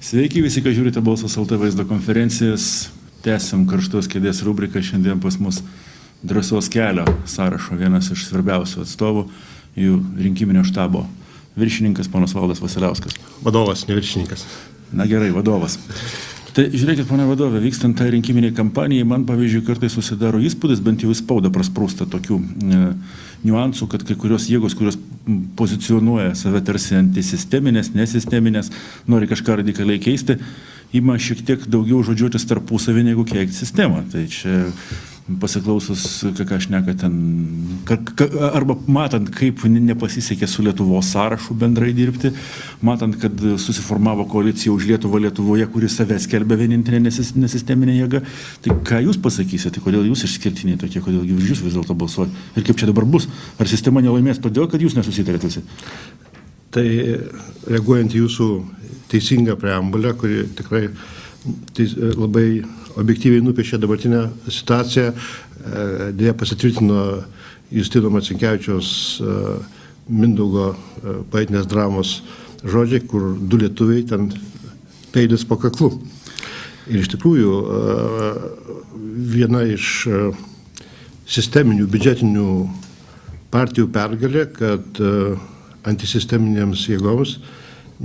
Sveiki visi, kas žiūrite Balsas LT vaizdo konferencijas. Tęsiam karštos kėdės rubriką. Šiandien pas mus Drąsos kelio sąrašo vienas iš svarbiausių atstovų, jų rinkiminio štabo viršininkas ponas Valdas Vasiliauskas. Vadovas, ne viršininkas. Na gerai, vadovas. Tai žiūrėkit, ponia vadovė, vykstant tai rinkiminiai kampanijai, man pavyzdžiui kartais susidaro įspūdis, bent jau į spaudą prasprūsta tokių niuansų, kad kai kurios jėgos, kurios pozicionuoja save tarsi antisisteminės, nesisteminės, nori kažką radikaliai keisti, ima šiek tiek daugiau žodžiuotis tarpusavį negu keikti sistemą. Tai čia pasiklausus, ką šneka ten, arba matant, kaip nepasisekė su Lietuvos sąrašu bendrai dirbti, matant, kad susiformavo koalicija už Lietuvą Lietuvoje, kuri save skelbia vienintelė nesisteminė jėga, tai ką jūs pasakysite, kodėl jūs išskirtiniai tokie, kodėl jūs vis dėlto balsuojate ir kaip čia dabar bus? Ar sistema nelaimės todėl, kad jūs nesusitarėt visi? Tai reaguojant į jūsų teisingą preambulę, kuri tikrai labai objektyviai nupiešė dabartinę situaciją, dėja pasitvirtino Justino Marcinkevičiaus Mindaugo poetinės dramos žodžiai, kur du lietuviai ten peilis po kaklu. Ir iš tikrųjų viena iš sisteminių biudžetinių partijų pergalė, kad antisisteminėms jėgoms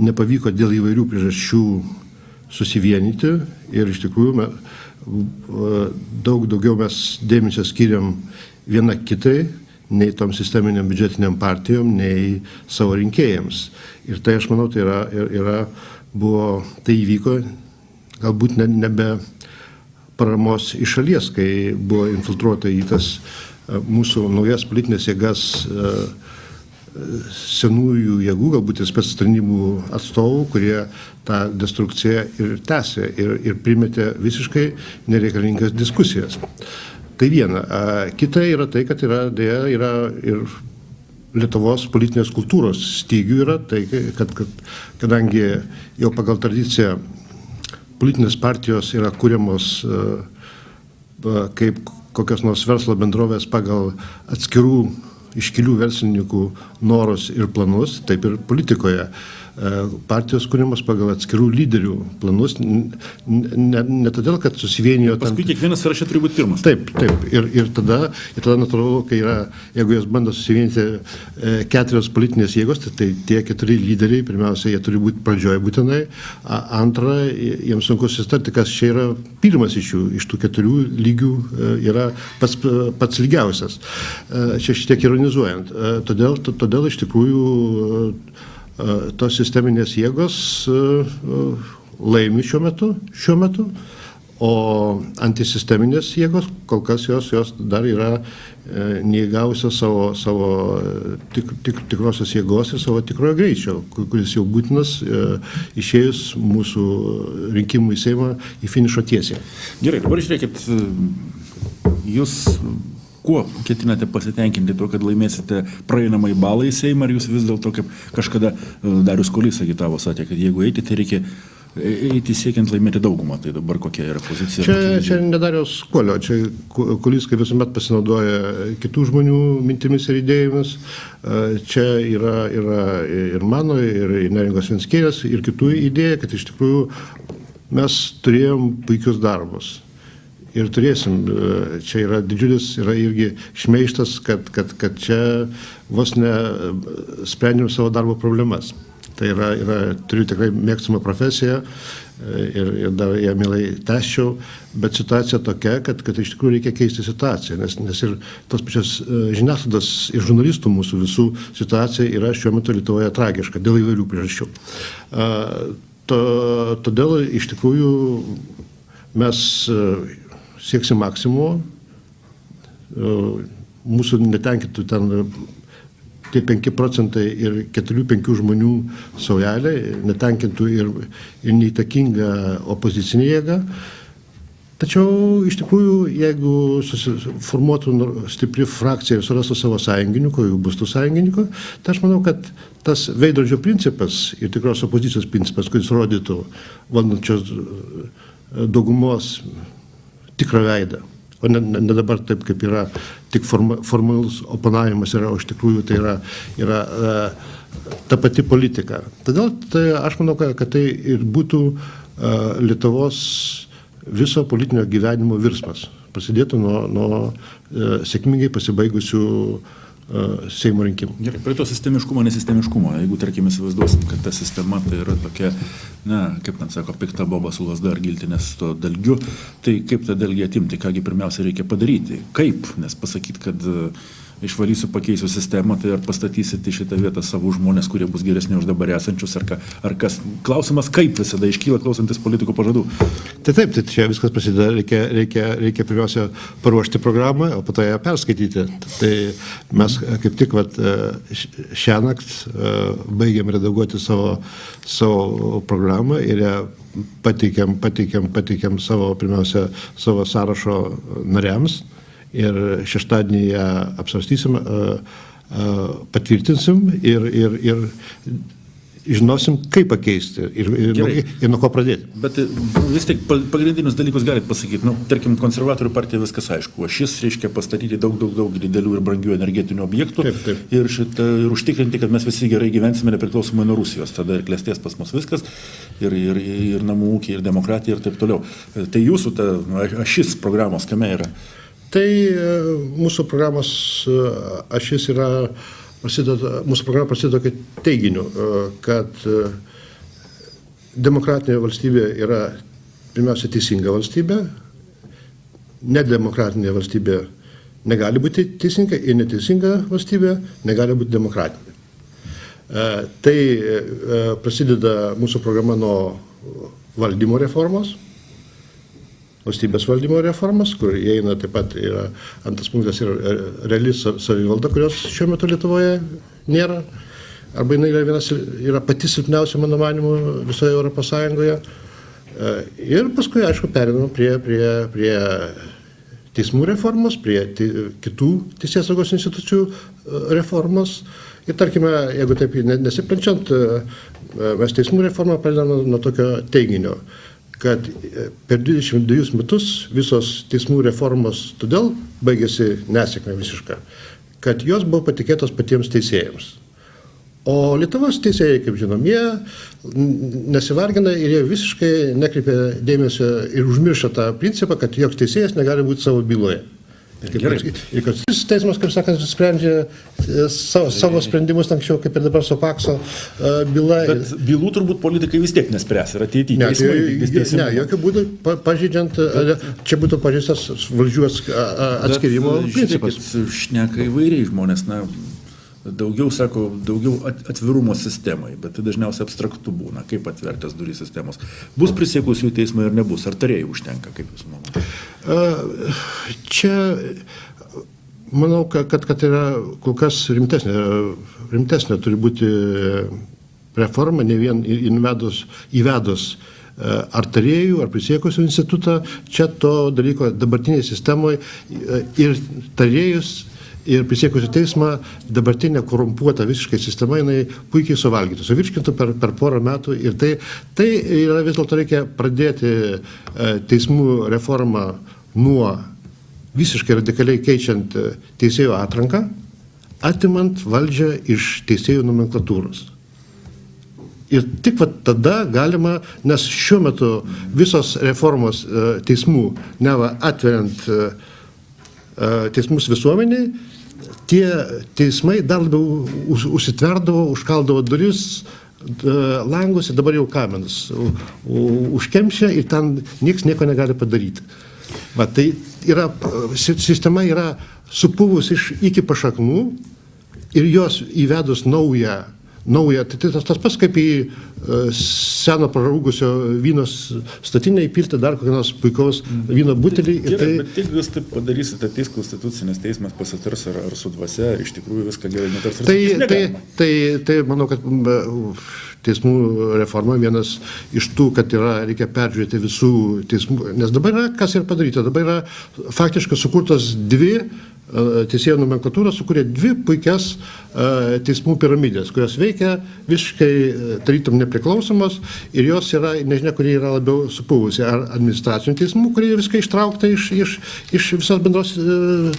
nepavyko dėl įvairių priežasčių susivienyti ir iš tikrųjų daug daugiau mes dėmesio skiriam viena kitai, nei tom sisteminiam biudžetiniam partijom, nei savo rinkėjams. Ir tai aš manau, tai įvyko galbūt nebe paramos iš šalies, kai buvo infiltruota į tas mūsų naujas politinės jėgas senųjų jėgų, galbūt ir spectarnybų atstovų, kurie tą destrukciją ir tęsė ir primetė visiškai nereikalingas diskusijas. Tai viena. Kita yra tai, kad yra ir Lietuvos politinės kultūros stygių yra, tai kad kadangi jau pagal tradiciją politinės partijos yra kuriamos kaip kokios nors verslo bendrovės pagal atskirų iškilių verslininkų norus ir planus, taip ir politikoje. Partijos kūrimas pagal atskirų lyderių planus, ne todėl, kad susivienijo... Paskui kiekvienas sąraše turi būti pirmas. Taip. Ir tada natūralu, kai yra, jeigu jos bando susivienyti keturios politinės jėgos, tai tie keturi lyderiai, pirmiausia, jie turi būti pradžioje būtinai, antra, jiems sunku susitarti, kas čia yra pirmas iš jų, iš tų keturių lygių yra pats lygiausias. Čia šitiek ironizuojant. Todėl iš tikrųjų tos sisteminės jėgos laimi šiuo metu, o antisisteminės jėgos kol kas jos dar yra neįgavusios savo tikrosios jėgos ir savo tikrojo greičio, kuris jau būtinas išėjus mūsų rinkimų į Seimą į finišo tiesiąją. Gerai, dabar žiūrėkit, jūs kuo ketinate pasitenkinti to, kad laimėsite praeinamai balą į Seimą, ar jūs vis dėlto, kaip kažkada Darius Kuolys agitavo, sakė, kad jeigu eiti, tai reikia eiti siekiant laimėti daugumą. Tai dabar kokia yra pozicija? Čia ne Darius Kuolio, čia Kuolys kaip visuomet pasinaudoja kitų žmonių mintimis ir idėjomis. Čia yra ir mano, ir Neringos Venckienės, ir kitų idėja, kad iš tikrųjų mes turėjom puikius darbus. Ir turėsim, čia yra didžiulis, yra irgi šmeižtas, kad čia vos ne sprendžiam savo darbo problemas. Tai turiu tikrai mėgstamą profesiją ir dar ją mielai tęsčiau, bet situacija tokia, kad iš tikrųjų reikia keisti situaciją, nes ir tos pačios žiniasklaidos ir žurnalistų mūsų visų situacija yra šiuo metu Lietuvoje tragiška dėl įvairių priežasčių. Todėl iš tikrųjų mes sieksim maksimumo, mūsų netenkintų ten tie 5 procentai ir 4-5 žmonių saujelė, netenkintų ir neįtakinga opozicinė jėga. Tačiau iš tikrųjų, jeigu susiformuotų stipri frakcija ir surastų savo sąjungininkų, jeigu bus tų sąjungininkų, tai aš manau, kad tas veidrodžio principas ir tikros opozicijos principas, kuris rodytų valdančios daugumos tikrą veidą, o ne dabar taip, kaip yra tik formalus oponavimas yra, o iš tikrųjų tai yra ta pati politika. Todėl aš manau, kad tai ir būtų Lietuvos viso politinio gyvenimo virsmas. Prasidėtų nuo sėkmingai pasibaigusių Seimo rinkimų. Gerai, prie to sistemiškumo, nesistemiškumo. Jeigu, tarkim, įsivaizduosim, kad ta sistema tai yra tokia, kaip man sako, pikta boba su lasda ar giltinės to dalgiu, tai kaip tą dalgį atimti, kągi pirmiausia reikia padaryti? Kaip? Nes pasakyti, kad išvalysiu, pakeisiu sistemą, tai ar pastatysite į šitą vietą savo žmonės, kurie bus geresni už dabar esančius, ar kas? Klausimas, kaip visada iškyla klausantis politikų pažadų? Tai taip, tai čia viskas prasideda, reikia pirmiausia paruošti programą, o po to ją perskaityti. Tai mes kaip tik šiąnakt baigėm redaguoti savo programą ir ją pateikėm pirmiausia savo sąrašo nariams. Ir šeštadienį ją apsvarstysim, patvirtinsim ir žinosim, kaip pakeisti ir nuo ko pradėti. Bet vis tik pagrindinius dalykus galit pasakyti. Tarkim, konservatorių partija viskas aišku. Šis reiškia pastatyti daug didelių ir brangių energetinių objektų. Taip. Ir užtikrinti, kad mes visi gerai gyvensime nepriklausomai nuo Rusijos. Tada ir klestės pas mus viskas, ir namų ūkiai, ir demokratija, ir taip toliau. Tai jūsų ašis programos kame yra? Tai mūsų programos ašis mūsų programa prasideda kaip teiginiu, kad demokratinė valstybė yra pirmiausia teisinga valstybė, nedemokratinė valstybė negali būti teisinga ir neteisinga valstybė negali būti demokratinė. Tai prasideda mūsų programa nuo valdymo reformos, valstybės valdymo reformas, kur įeina taip pat yra antras punktas yra reali savivalda, kurios šiuo metu Lietuvoje nėra, arba jinai yra pati silpniausia, mano manymu, visoje Europos Sąjungoje. Ir paskui, aišku, perinama prie teismų reformos, prie kitų teisėsaugos institucijų reformos. Ir tarkime, jeigu taip nesiplenčiant, mes teismų reformą pradedame nuo tokio teiginio, kad per 22 metus visos teismų reformos todėl baigėsi nesėkmė visiška, kad jos buvo patikėtos patiems teisėjams. O Lietuvos teisėjai, kaip žinom, jie nesivargina ir jie visiškai nekreipia dėmesio ir užmiršta tą principą, kad joks teisėjas negali būti savo byloje. Ir kad šis teismas, kaip sakant, sprendžia savo sprendimus anksčiau, kaip ir dabar su Pakso byla. Bet bylų turbūt politikai vis tiek nespręs ir ateityje. Ne, jokių būdų pažydžiant, čia būtų pažįstas valdžių atskirimo principas. Šneka įvairiai žmonės, daugiau atvirumo sistemai, bet tai dažniausiai abstraktu būna, kaip atvertęs durys sistemos. Bus prisiekusių teismai ar nebus, ar tarėjų užtenka, kaip jūs manote? Čia manau, kad yra kol kas rimtesnė turi būti reforma, ne vien įvedus ar tarėjų, ar prisiekusių institutą. Čia to dalyko dabartinėje sistemoje ir tarėjus, ir prisiekusių teismą dabartinė korumpuota visiškai sistema, jinai puikiai suvalgytų, suvirškintų per porą metų. Ir tai yra vis dėlto reikia pradėti teismų reformą nuo visiškai radikaliai keičiant teisėjų atranką, atimant valdžią iš teisėjų nomenklatūros. Ir tik tada galima, nes šiuo metu visos reformos teismų, atveriant teismus visuomeniai, tie teismai dar labiau užsitverdavo, užkaldavo duris, langus ir dabar jau kamenus užkemšia ir ten nieks nieko negali padaryti. Tai sistema yra supuvus iki pašaknų ir jos įvedus naują, tai tas pats kaip į seno prarūgusio vyno statinę įpilti dar kokią nors puikaus vyno butelį. Gerai, bet jeigu jūs taip padarysite, ateis konstitucinis teismas pasitars ar su dvasia, ar iš tikrųjų viską gerai nutars. Tai manau, kad teismų reforma vienas iš tų, kad reikia peržiūrėti visų teismų, nes dabar yra, kas yra padaryta, dabar yra faktiškai sukurtos dvi teisėjų nomenklatūra sukūrė dvi puikias teismų piramidės, kurios veikia visiškai tarytum nepriklausomos ir jos yra, nežinia, kurie yra labiau supūvusi, ar administracinių teismų, kurie viskai ištraukta iš visos bendros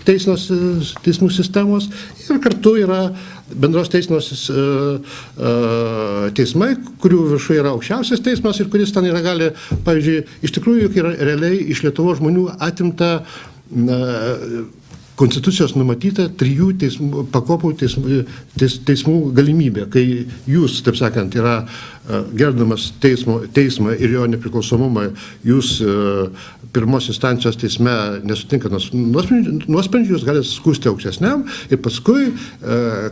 teismų sistemos, ir kartu yra bendros teismos teismai, kurių viršuje yra aukščiausias teismas ir kuris ten yra gali, pavyzdžiui, iš tikrųjų yra realiai iš Lietuvos žmonių atimta Konstitucijos numatyta 3 pakopų teismų galimybė, kai jūs, taip sakant, yra gerdamas teismą ir jo nepriklausomumą, jūs pirmos instancijos teisme nesutinkat nuosprendžių, jūs galite skųsti aukštesniam ir paskui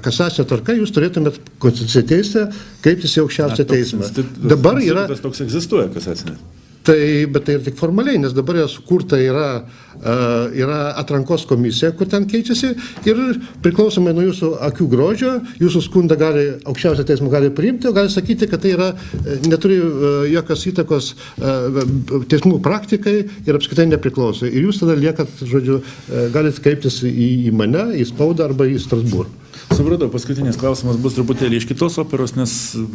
kasacinė tvarka jūs turėtumėt Konstitucijos teisę kreiptis į aukščiausią teismą. Dabar yra... Toks egzistuoja kasacinė. Bet tai ir tik formaliai, nes dabar sukurta yra atrankos komisija, kur ten keičiasi ir priklausomai nuo jūsų akių grožio, jūsų skundą gali, aukščiausią teismą gali priimti, o gali sakyti, kad tai yra, neturi jokios įtakos teismų praktikai ir apskritai nepriklauso. Ir jūs tada liekat, žodžiu, galite kreiptis į mane, į spaudą arba į Strasbūrą. Supratau, paskutinis klausimas bus truputėlį iš kitos operos, nes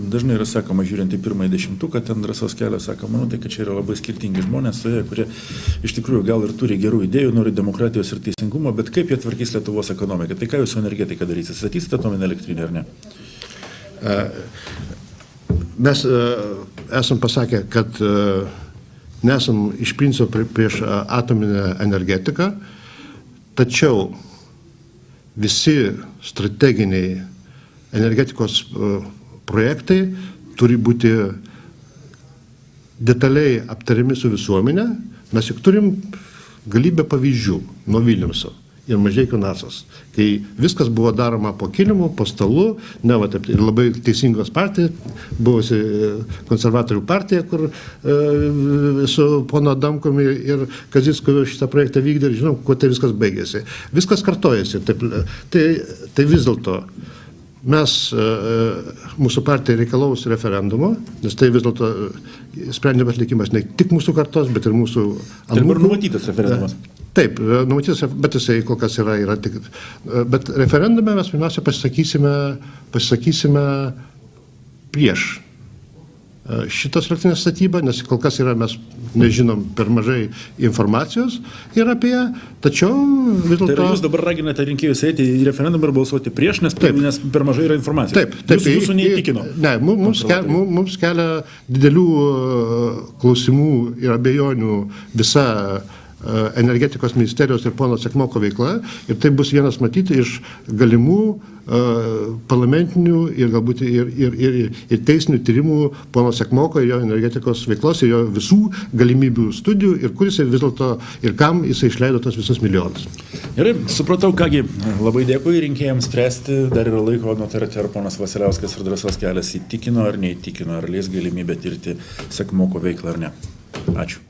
dažnai yra sakoma, žiūrint į pirmąjį 10-tuką, ten Drąsos kelias sakoma, tai kad čia yra labai skirtingi žmonės, kurie iš tikrųjų gal ir turi gerų idėjų, nori demokratijos ir teisingumo, bet kaip jie tvarkys Lietuvos ekonomiką? Tai ką jūs su energetika darysite? Statysite atominę elektrinę ar ne? Mes esam pasakę, kad nesam iš principo prieš atominę energetiką, tačiau visi strateginiai energetikos projektai turi būti detaliai aptariami su visuomenė. Mes juk turim galybę pavyzdžių nuo Vilniaus ir Mažeikių Nacos, kai viskas buvo daroma po kilimu, po stalu, ir labai teisingos partija, buvusi konservatorių partija, kur su pono Adamkumi ir Kazicku šitą projektą vykdė ir žinom, kuo tai viskas baigėsi. Viskas kartojasi. Tai vis dėlto mes, mūsų partija reikalaus referendumo, nes tai vis dėlto sprendimas likimas ne tik mūsų kartos, bet ir mūsų anūkų. Tai dabar numatytas referendumas. Taip, numatytas, bet jisai kol kas yra tik... Bet referendume mes pirmiausia pasisakysime prieš šitos elektrinės statybą, nes kol kas mes nežinom per mažai informacijos ir apie ją, tačiau vis dėlto... Tai jūs dabar raginate rinkėjus eiti į referendumą ir balsuoti prieš, nes per mažai yra informacijos. Taip. Jūsų neįtikino. Ne, mums kelia didelių klausimų ir abejonių visa energetikos ministerijos ir pono Sekmoko veikla, ir tai bus vienas matyti iš galimų parlamentinių ir galbūt ir teisinių tyrimų pono Sekmoko ir jo energetikos veiklos ir jo visų galimybių studijų ir kuris vis dėlto ir kam jisai išleido tos visus milijonus. Gerai, supratau, kągi, labai dėkui rinkėjams spręsti, dar yra laiko nutarti, ar ponas Vasiliauskas ir Drąsos kelias įtikino ar neįtikino, ar leis galimybę tirti Sekmoko veiklą ar ne. Ačiū.